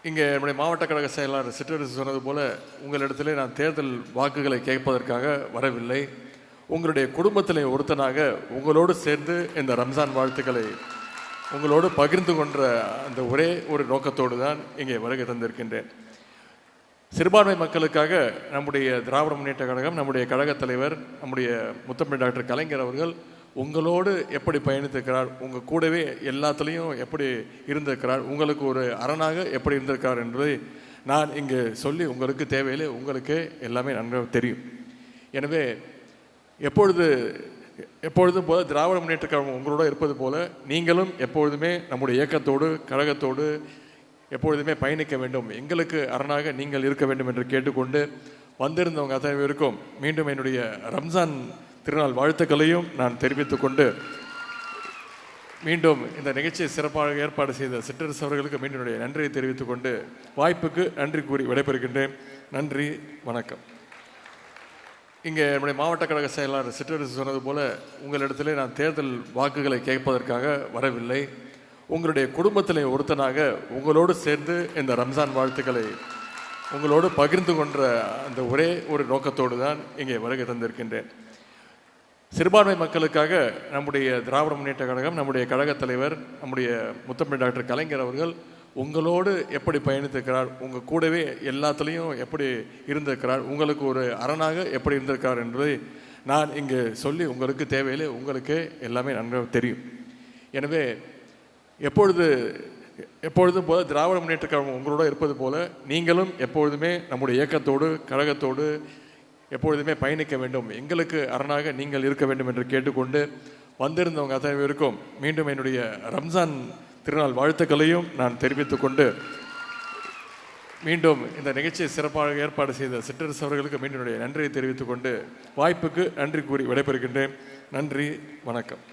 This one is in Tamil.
இங்கே நம்முடைய மாவட்ட கழக செயலாளர் சிற்றரசு சொன்னது போல உங்களிடத்திலே நான் தேர்தல் வாக்குகளை கேட்பதற்காக வரவில்லை. உங்களுடைய குடும்பத்திலே ஒருத்தனாக உங்களோடு சேர்ந்து இந்த ரம்ஜான் வாழ்த்துக்களை உங்களோடு பகிர்ந்து கொண்ட அந்த ஒரே ஒரு நோக்கத்தோடு தான் இங்கே வருகை தந்திருக்கின்றேன். சிறுபான்மை மக்களுக்காக நம்முடைய திராவிட முன்னேற்ற கழகம், நம்முடைய கழகத் தலைவர், நம்முடைய முத்தமிழ் டாக்டர் கலைஞர் அவர்கள் உங்களோடு எப்படி பயணித்திருக்கிறார், உங்கள் கூடவே எல்லாத்துலேயும் எப்படி இருந்திருக்கிறார், உங்களுக்கு ஒரு அரணாக எப்படி இருந்திருக்கிறார் என்பதை நான் இங்கே சொல்லி உங்களுக்கு தேவையில்லை, உங்களுக்கு எல்லாமே நன்றாக தெரியும். எனவே எப்பொழுதும் போல திராவிட முன்னேற்ற கழகம் உங்களோட இருப்பது போல நீங்களும் எப்பொழுதுமே நம்முடைய இயக்கத்தோடு கழகத்தோடு எப்பொழுதுமே பயணிக்க வேண்டும், எங்களுக்கு அரணாக நீங்கள் இருக்க வேண்டும் என்று கேட்டுக்கொண்டு வந்திருந்தவங்க அத்தனை பேருக்கும் மீண்டும் என்னுடைய ரம்ஜான் திருநாள் வாழ்த்துக்களையும் நான் தெரிவித்துக் கொண்டு மீண்டும் இந்த நிகழ்ச்சியை சிறப்பாக ஏற்பாடு செய்த சிற்றரசு அவர்களுக்கு மீண்டும் என்னுடைய நன்றியை தெரிவித்துக் கொண்டு வாய்ப்புக்கு நன்றி கூறி விடைபெறுகின்றேன். நன்றி, வணக்கம். இங்கே நம்முடைய மாவட்ட கழக செயலாளர் சிற்றரசு சொன்னது போல உங்களிடத்திலே நான் தேர்தல் வாக்குகளை கேட்பதற்காக வரவில்லை. உங்களுடைய குடும்பத்திலே ஒருத்தனாக உங்களோடு சேர்ந்து இந்த ரம்ஜான் வாழ்த்துக்களை உங்களோடு பகிர்ந்து கொண்ட அந்த ஒரே ஒரு நோக்கத்தோடு தான் இங்கே வருகை தந்திருக்கின்றேன். சிறுபான்மை மக்களுக்காக நம்முடைய திராவிட முன்னேற்ற கழகம், நம்முடைய கழகத் தலைவர், நம்முடைய முத்தமிழ் டாக்டர் கலைஞர் அவர்கள் உங்களோடு எப்படி பயணித்திருக்கிறார், உங்கள் கூடவே எல்லாத்துலேயும் எப்படி இருந்திருக்கிறார், உங்களுக்கு ஒரு அரணாக எப்படி இருந்திருக்கிறார் என்பதை நான் இங்கே சொல்லி உங்களுக்கு தேவையில்லை, உங்களுக்கு எல்லாமே நன்றாக தெரியும். எனவே எப்பொழுதும் போல திராவிட முன்னேற்ற கழகம் உங்களோட இருப்பது போல நீங்களும் எப்பொழுதுமே நம்முடைய இயக்கத்தோடு கழகத்தோடு எப்பொழுதுமே பயணிக்க வேண்டும், எங்களுக்கு அரணாக நீங்கள் இருக்க வேண்டும் என்று கேட்டுக்கொண்டு வந்திருந்தவங்க அத்தனை பேருக்கும் மீண்டும் என்னுடைய ரம்ஜான் திருநாள் வாழ்த்துக்களையும் நான் தெரிவித்துக் கொண்டு மீண்டும் இந்த நிகழ்ச்சியை சிறப்பாக ஏற்பாடு செய்த சிற்றரசு அவர்களுக்கு மீண்டும் என்னுடைய நன்றியை தெரிவித்துக் கொண்டு வாய்ப்புக்கு நன்றி கூறி விடைபெறுகின்றேன். நன்றி, வணக்கம்.